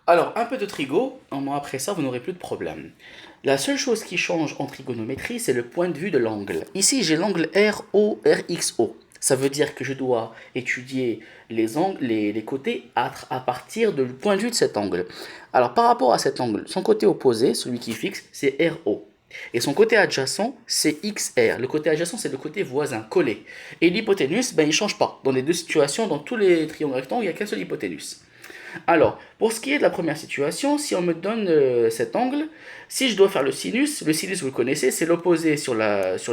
Alors, un peu de trigo, au moins après ça, vous n'aurez plus de problème. La seule chose qui change en trigonométrie, c'est le point de vue de l'angle. Ici, j'ai l'angle RO. Ça veut dire que je dois étudier les angles, les côtés à partir du point de vue de cet angle. Alors, par rapport à cet angle, son côté opposé, celui qui fixe, c'est RO. Et son côté adjacent, c'est XR. Le côté adjacent, c'est le côté voisin, collé. Et l'hypoténuse, ben, il ne change pas. Dans les deux situations, dans tous les triangles rectangles, il n'y a qu'un seul hypoténuse. Alors, pour ce qui est de la première situation, si on me donne cet angle, si je dois faire le sinus vous le connaissez, c'est l'opposé sur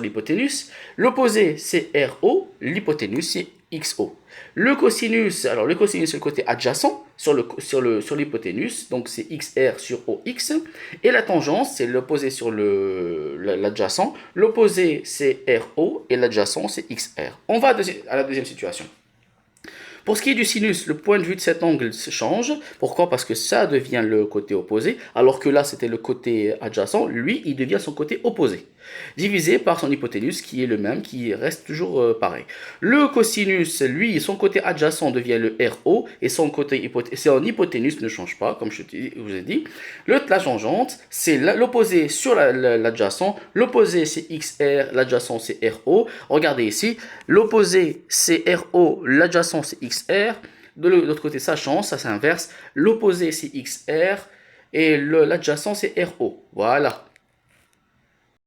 l'hypoténuse. L'opposé c'est RO, l'hypoténuse c'est XO. Le cosinus c'est le côté adjacent sur l'hypoténuse, donc c'est XR sur OX. Et la tangente c'est l'opposé sur l'adjacent. L'opposé c'est RO et l'adjacent c'est XR. On va à la deuxième situation. Pour ce qui est du sinus, le point de vue de cet angle se change. Pourquoi? Parce que ça devient le côté opposé, alors que là c'était le côté adjacent. Lui, il devient son côté opposé, divisé par son hypoténuse qui est le même, qui reste toujours pareil. Le cosinus, lui, son côté adjacent devient le RO et son hypoténuse ne change pas, comme je vous ai dit. La tangente, c'est l'opposé sur l'adjacent. L'opposé c'est XR, l'adjacent c'est RO. Regardez ici, l'opposé c'est RO, l'adjacent c'est XR. De l'autre côté, ça change, ça s'inverse. L'opposé c'est XR et l'adjacent c'est RO. Voilà.